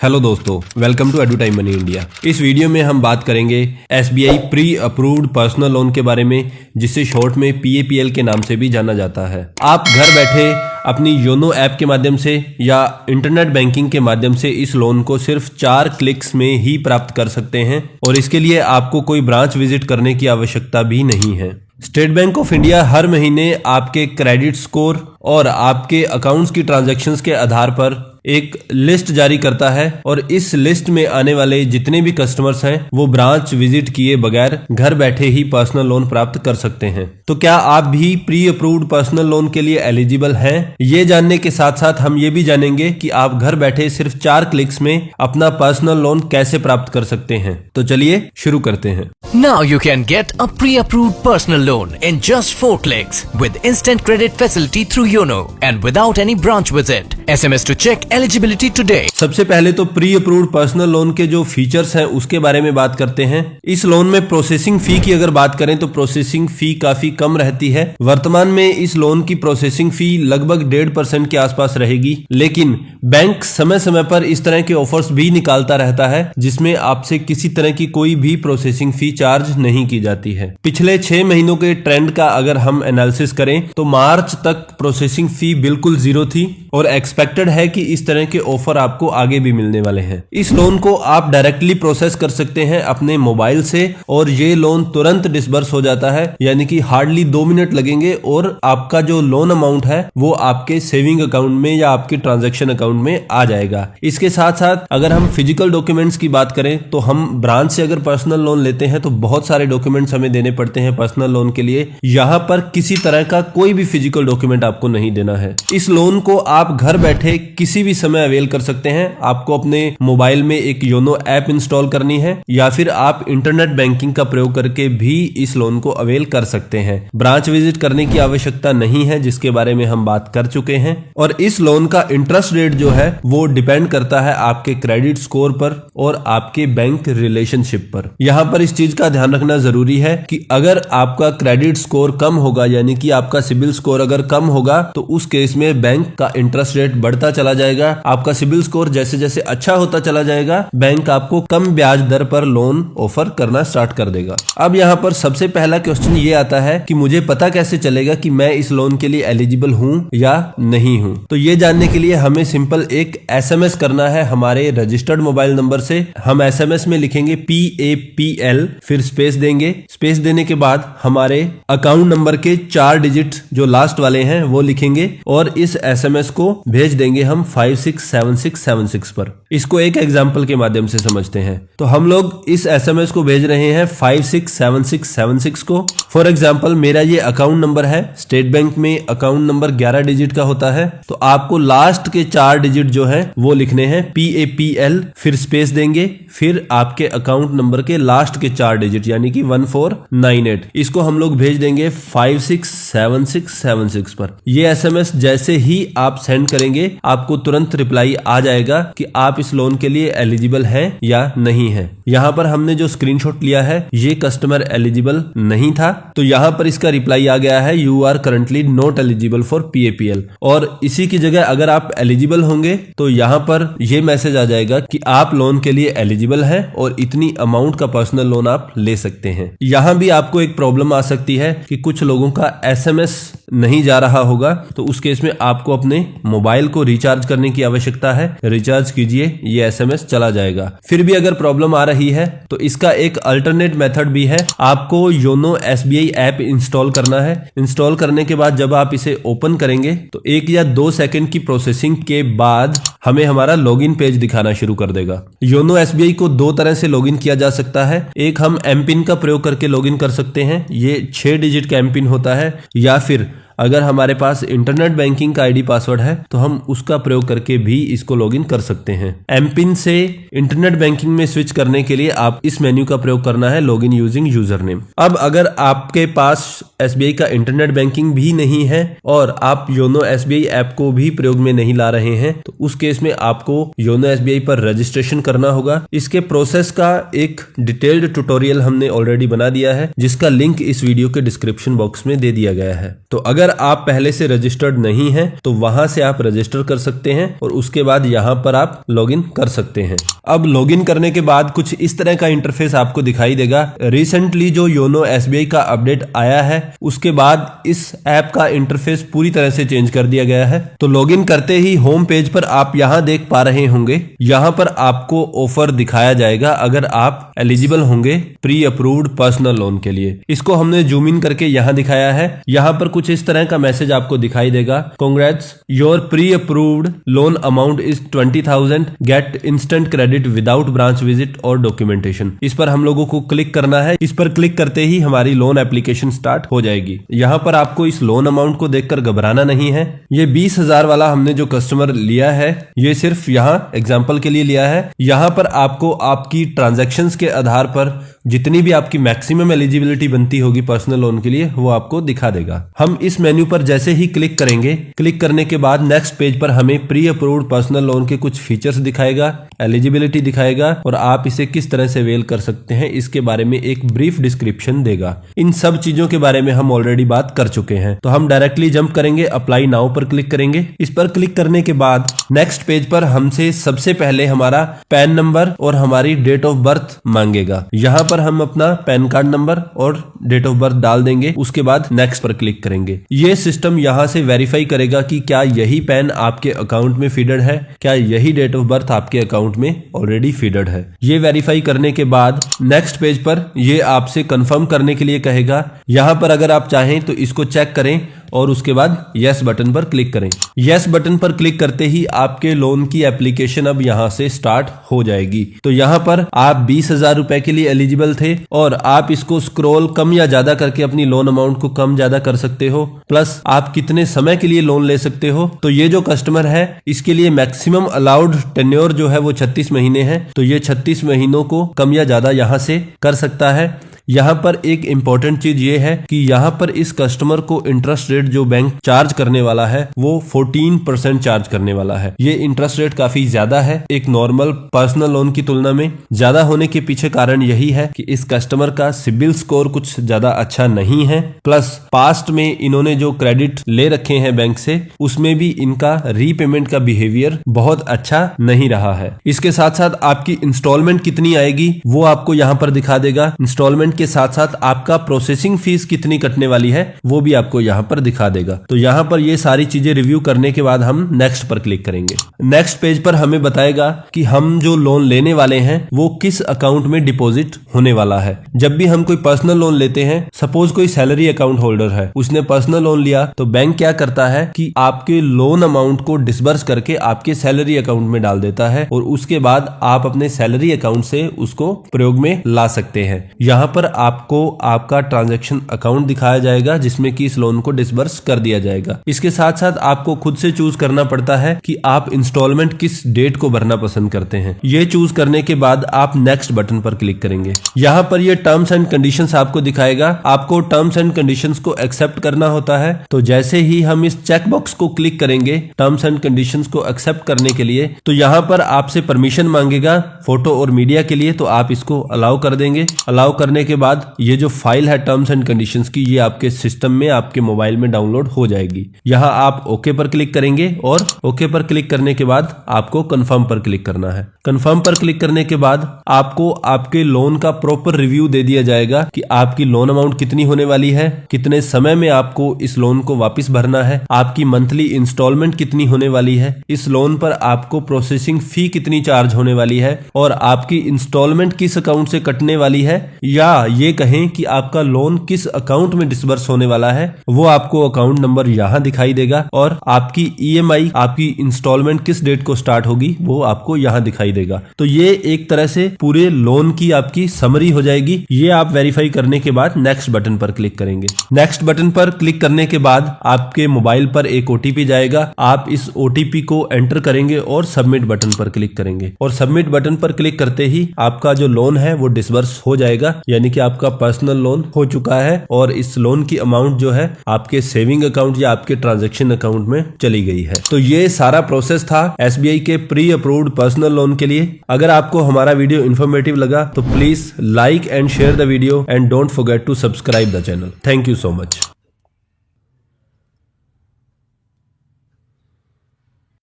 Hello दोस्तों, welcome to एडुटाइम money India. इस video में हम बात करेंगे SBI pre approved personal loan के बारे में, जिसे शॉर्ट में पीएपीएल के नाम से भी जाना जाता है। आप घर बैठे अपनी योनो ऐप के माध्यम से या इंटरनेट बैंकिंग के माध्यम से इस लोन को सिर्फ 4 क्लिक्स में ही प्राप्त कर सकते हैं और इसके लिए आपको कोई ब्रांच विजिट करने की आवश्यकता भी नहीं है। स्टेट बैंक ऑफ इंडिया हर महीने आपके क्रेडिट स्कोर और आपके अकाउंट्स की ट्रांजैक्शंस के आधार पर एक लिस्ट जारी करता है और इस लिस्ट में आने वाले जितने भी कस्टमर्स हैं वो ब्रांच विजिट किए बगैर घर बैठे ही पर्सनल लोन प्राप्त कर सकते हैं। तो क्या आप भी प्री अप्रूव्ड पर्सनल लोन के लिए एलिजिबल हैं? ये जानने के साथ साथ हम ये भी जानेंगे कि आप घर बैठे सिर्फ 4 क्लिक्स में अपना पर्सनल लोन कैसे प्राप्त कर सकते हैं। तो चलिए शुरू करते हैं। Now you can get a pre-approved personal loan in just 4 clicks with instant credit facility through YONO and without any branch visit. SMS to check eligibility today. सबसे पहले तो प्री अप्रूव्ड पर्सनल लोन के जो features हैं उसके बारे में बात करते हैं। इस लोन में प्रोसेसिंग फी की अगर बात करें तो प्रोसेसिंग फी काफी कम रहती है। वर्तमान में इस लोन की प्रोसेसिंग फी लगभग 1.5% के आसपास रहेगी, लेकिन बैंक समय समय पर इस तरह के ऑफर्स भी निकालता रहता है जिसमें आपसे किसी तरह की कोई भी प्रोसेसिंग फी चार्ज नहीं की जाती है। पिछले 6 महीनों के ट्रेंड का अगर हम एनालिसिस करें तो मार्च तक प्रोसेसिंग फी बिल्कुल 0 थी और एक्सपेक्टेड है कि इस तरह के ऑफर आपको आगे भी मिलने वाले हैं। इस लोन को आप डायरेक्टली प्रोसेस कर सकते हैं अपने मोबाइल से और ये लोन तुरंत डिसबर्स हो जाता है, यानी कि हार्डली 2 मिनट लगेंगे और आपका जो लोन अमाउंट है वो आपके सेविंग अकाउंट में या आपके ट्रांजैक्शन अकाउंट में आ जाएगा। इसके साथ साथ अगर हम फिजिकल डॉक्यूमेंट्स की बात करें तो हम ब्रांच से अगर पर्सनल लोन लेते हैं तो बहुत सारे डॉक्यूमेंट्स हमें देने पड़ते हैं पर्सनल लोन के लिए। यहाँ पर किसी तरह का कोई भी फिजिकल डॉक्यूमेंट आपको नहीं देना है। इस लोन को आप घर बैठे किसी भी समय अवेल कर सकते हैं। आपको अपने मोबाइल में एक योनो ऐप इंस्टॉल करनी है या फिर आप इंटरनेट बैंकिंग का प्रयोग करके भी इस लोन को अवेल कर सकते हैं। ब्रांच विजिट करने की आवश्यकता नहीं है, जिसके बारे में हम बात कर चुके हैं। और इस लोन का इंटरेस्ट रेट जो है वो डिपेंड करता है आपके क्रेडिट स्कोर पर और आपके बैंक रिलेशनशिप पर। यहाँ पर इस चीज का ध्यान रखना जरूरी है कि अगर आपका क्रेडिट स्कोर कम होगा, यानी कि आपका सिबिल स्कोर अगर कम होगा, तो उस केस में बैंक का इंटरेस्ट रेट बढ़ता चला जाएगा। आपका सिबिल स्कोर जैसे जैसे अच्छा होता चला जाएगा, बैंक आपको कम ब्याज दर पर लोन ऑफर करना स्टार्ट कर देगा। अब यहाँ पर सबसे पहला क्वेश्चन ये आता है कि मुझे पता कैसे चलेगा कि मैं इस लोन के लिए एलिजिबल हूं या नहीं हूं। तो ये जानने के लिए हमें सिंपल एक एसएमएस करना है हमारे रजिस्टर्ड मोबाइल नंबर से। हम एसएमएस में लिखेंगे PAPL, फिर स्पेस देंगे। स्पेस देने के बाद हमारे अकाउंट नंबर के 4 डिजिट जो लास्ट वाले हैं वो लिखेंगे और इस एसएमएस को भेज देंगे हम 567676 पर। इसको एक एग्जांपल के माध्यम से समझते हैं। तो हम लोग इस एसएमएस को भेज रहे हैं 567676 को। फॉर एग्जांपल मेरा ये अकाउंट नंबर है। स्टेट बैंक में अकाउंट नंबर 11 डिजिट का होता है, तो आपको लास्ट के 4 डिजिट जो है वो लिखने हैं PAPL, फिर स्पेस देंगे, फिर आपके अकाउंट नंबर के लास्ट के 4 डिजिट यानी कि 1498। इसको हम लोग भेज देंगे 567676 पर। ये एसएमएस जैसे ही आप सेंड करेंगे आपको तुरंत रिप्लाई आ जाएगा कि आप इस लोन के लिए एलिजिबल हैं या नहीं है। यहाँ पर हमने जो स्क्रीनशॉट लिया है ये कस्टमर एलिजिबल नहीं था, तो यहाँ पर इसका रिप्लाई आ गया है you are currently not eligible for PAPL। और इसी की जगह अगर आप एलिजिबल होंगे तो यहाँ पर यह मैसेज आ जाएगा कि आप लोन के लिए एलिजिबल हैं और इतनी अमाउंट का पर्सनल लोन आप ले सकते हैं। यहाँ भी आपको एक प्रॉब्लम आ सकती है कि कुछ लोगों का एसएमएस नहीं जा रहा होगा, तो उस केस में आपको अपने मोबाइल को रिचार्ज करने की आवश्यकता है। रिचार्ज कीजिए, ये एसएमएस चला जाएगा। फिर भी अगर प्रॉब्लम आ रही है तो इसका एक अल्टरनेट मेथड भी है। आपको योनो SBI ऐप इंस्टॉल करना है। इंस्टॉल करने के बाद जब आप इसे ओपन करेंगे तो 1 या 2 सेकंड की प्रोसेसिंग के बाद हमें हमारा लॉगिन पेज दिखाना शुरू कर देगा। योनो SBI को 2 तरह से लॉगिन किया जा सकता है। एक हम एमपिन का प्रयोग करके लॉगिन कर सकते हैं, ये 6 डिजिट का एमपिन होता है, या फिर अगर हमारे पास इंटरनेट बैंकिंग का आईडी पासवर्ड है तो हम उसका प्रयोग करके भी इसको लॉगिन कर सकते हैं। एमपिन से इंटरनेट बैंकिंग में स्विच करने के लिए आप इस मेन्यू का प्रयोग करना है, लॉगिन यूजिंग यूजर नेम। अब अगर आपके पास SBI का इंटरनेट बैंकिंग भी नहीं है और आप योनो SBI ऐप को भी प्रयोग में नहीं ला रहे हैं तो उस केस में आपको योनो SBI पर रजिस्ट्रेशन करना होगा। इसके प्रोसेस का एक डिटेल्ड ट्यूटोरियल हमने ऑलरेडी बना दिया है, जिसका लिंक इस वीडियो के डिस्क्रिप्शन बॉक्स में दे दिया गया है। तो अगर अगर आप पहले से रजिस्टर्ड नहीं हैं तो वहां से आप रजिस्टर कर सकते हैं और उसके बाद यहां पर आप लॉगिन कर सकते हैं। अब लॉगिन करने के बाद कुछ इस तरह का इंटरफेस आपको दिखाई देगा। रिसेंटली जो योनो एसबीआई का अपडेट आया है उसके बाद इस ऐप का इंटरफेस पूरी तरह से चेंज कर दिया गया है। तो लॉगिन करते ही होम पेज पर आप यहां देख पा रहे होंगे, यहां पर आपको ऑफर दिखाया जाएगा अगर आप एलिजिबल होंगे प्री अप्रूव्ड पर्सनल लोन के लिए। इसको हमने जूम इन करके यहां दिखाया है। यहां पर कुछ इस तरह का मैसेज आपको दिखाई देगा, congrats your pre approved loan amount is 20,000, get instant credit without branch visit और डॉक्यूमेंटेशन। इस पर हम लोगों को क्लिक करना है। इस पर क्लिक करते ही हमारी लोन एप्लीकेशन स्टार्ट हो जाएगी। यहां पर आपको इस लोन अमाउंट को देखकर घबराना नहीं है। ये 20,000 वाला हमने जो कस्टमर लिया है ये सिर्फ यहां एग्जांपल के लिए लिया है। यहां पर आपको आपकी ट्रांजैक्शंस के आधार पर जितनी भी आपकी मैक्सिमम एलिजिबिलिटी बनती होगी पर्सनल लोन के लिए वो आपको दिखा देगा। हम इस मेन्यू पर जैसे ही क्लिक करेंगे, क्लिक करने के बाद नेक्स्ट पेज पर हमें प्री अप्रूव्ड पर्सनल लोन के कुछ फीचर्स दिखाएगा, एलिजिबिलिटी दिखाएगा और आप इसे किस तरह से अवेल कर सकते हैं इसके बारे में एक ब्रीफ डिस्क्रिप्शन देगा। इन सब चीजों के बारे में हम ऑलरेडी बात कर चुके हैं। तो हम डायरेक्टली जंप करेंगे, अप्लाई नाउ पर क्लिक करेंगे। इस पर क्लिक करने के बाद नेक्स्ट पेज पर हमसे सबसे पहले हमारा पैन नंबर और हमारी डेट ऑफ बर्थ मांगेगा। यहां पर हम अपना पैन कार्ड नंबर और डेट ऑफ बर्थ डाल देंगे। उसके बाद नेक्स्ट पर क्लिक करेंगे। ये सिस्टम यहां से वेरीफाई करेगा कि क्या यही पैन आपके अकाउंट में फीडेड है, क्या यही डेट ऑफ बर्थ आपके अकाउंट में ऑलरेडी फीडेड है। ये वेरीफाई करने के बाद नेक्स्ट पेज पर ये आपसे कंफर्म करने के लिए कहेगा। यहां पर अगर आप चाहें तो इसको चेक करें और उसके बाद यस बटन पर क्लिक करें। यस बटन पर क्लिक करते ही आपके लोन की एप्लीकेशन अब यहां से स्टार्ट हो जाएगी। तो यहां पर आप 20,000 रुपए के लिए एलिजिबल थे और आप इसको स्क्रॉल कम या ज्यादा करके अपनी लोन अमाउंट को कम ज्यादा कर सकते हो, प्लस आप कितने समय के लिए लोन ले सकते हो। तो ये जो कस्टमर है इसके लिए मैक्सिमम अलाउड टेन्योर जो है वो 36 महीने है। तो ये 36 महीनों को कम या ज्यादा यहां से कर सकता है। यहां पर एक इंपॉर्टेंट चीज ये है कि यहां पर इस कस्टमर को इंटरेस्ट रेट जो बैंक चार्ज करने वाला है वो 14% चार्ज करने वाला है। ये इंटरेस्ट रेट काफी ज्यादा है एक नॉर्मल पर्सनल लोन की तुलना में। ज्यादा होने के पीछे कारण यही है कि इस कस्टमर का सिबिल स्कोर कुछ ज्यादा अच्छा नहीं है, प्लस पास्ट में इन्होंने जो क्रेडिट ले रखे हैं बैंक से उसमें भी इनका रीपेमेंट का बिहेवियर बहुत अच्छा नहीं रहा है। इसके साथ साथ आपकी इंस्टॉलमेंट कितनी आएगी वो आपको यहां पर दिखा देगा। इंस्टॉलमेंट के साथ साथ आपका प्रोसेसिंग फीस कितनी कटने वाली है वो भी आपको यहां पर दिखा देगा। तो यहां पर ये सारी चीजें रिव्यू करने के बाद हम नेक्स्ट पर क्लिक करेंगे। नेक्स्ट पेज पर हमें बताएगा कि हम जो लोन लेने वाले हैं वो किस अकाउंट में डिपॉजिट होने वाला है। जब भी हम कोई पर्सनल लोन लेते हैं, सपोज कोई सैलरी अकाउंट होल्डर है, उसने पर्सनल लोन लिया, तो बैंक क्या करता है कि आपके लोन अमाउंट को डिसबर्स करके आपके सैलरी अकाउंट में डाल देता है और उसके बाद आप अपने सैलरी अकाउंट से उसको प्रयोग में ला सकते हैं। यहां पर आपको आपका ट्रांजैक्शन अकाउंट दिखाया जाएगा जिसमें कि इस लोन को डिसबर्स कर दिया जाएगा। इसके साथ साथ आपको खुद से चूज करना पड़ता है कि आप इंस्टॉलमेंट किस डेट को भरना पसंद करते हैं। ये चूज करने के बाद आप नेक्स्ट बटन पर क्लिक करेंगे। यहां पर ये टर्म्स एंड कंडीशंस आपको दिखाएगा। आपको टर्म्स एंड कंडीशंस को एक्सेप्ट करना होता है। तो जैसे ही हम इस चेक बॉक्स को क्लिक करेंगे टर्म्स एंड कंडीशंस को एक्सेप्ट करने के लिए, तो यहां पर आपसे परमिशन मांगेगा फोटो और मीडिया के लिए, तो आप इसको अलाउ कर देंगे। अलाउ करने के बाद ये जो फाइल है टर्म्स एंड कंडीशंस की, ये आपके सिस्टम में आपके मोबाइल में डाउनलोड हो जाएगी। यहां आप ओके पर क्लिक करेंगे और ओके पर क्लिक करने के बाद आपको कंफर्म पर क्लिक करना है। कंफर्म पर क्लिक करने के बाद आपको आपके लोन का प्रॉपर रिव्यू दे दिया जाएगा कि आपकी लोन अमाउंट कितनी होने वाली है, कितने समय में आपको इस लोन को वापस भरना है, आपकी मंथली इंस्टॉलमेंट कितनी होने वाली है, इस लोन पर आपको प्रोसेसिंग फी कितनी चार्ज होने वाली है और आपकी इंस्टॉलमेंट किस अकाउंट से कटने वाली है, या ये कहें कि आपका लोन किस अकाउंट में डिसबर्स होने वाला है, वो आपको अकाउंट नंबर यहां दिखाई देगा और आपकी ईएमआई, आपकी इंस्टॉलमेंट किस डेट को स्टार्ट होगी वो आपको यहां दिखाई देगा। तो ये एक तरह से पूरे लोन की आपकी समरी हो जाएगी। ये आप वेरीफाई करने के बाद नेक्स्ट बटन पर क्लिक करेंगे। नेक्स्ट बटन पर क्लिक करने के बाद आपके मोबाइल पर एक ओटीपी जाएगा। आप इस ओटीपी को एंटर करेंगे और सबमिट बटन पर क्लिक करेंगे और सबमिट बटन पर क्लिक करते ही आपका जो लोन है वो डिसबर्स हो जाएगा, यानी कि आपका पर्सनल लोन हो चुका है और इस लोन की अमाउंट जो है आपके सेविंग अकाउंट या आपके ट्रांजैक्शन अकाउंट में चली गई है। तो ये सारा प्रोसेस था एसबीआई के प्री अप्रूव्ड पर्सनल लोन के लिए। अगर आपको हमारा वीडियो इन्फॉर्मेटिव लगा तो please like and share the video and don't forget to subscribe the channel. Thank you so much.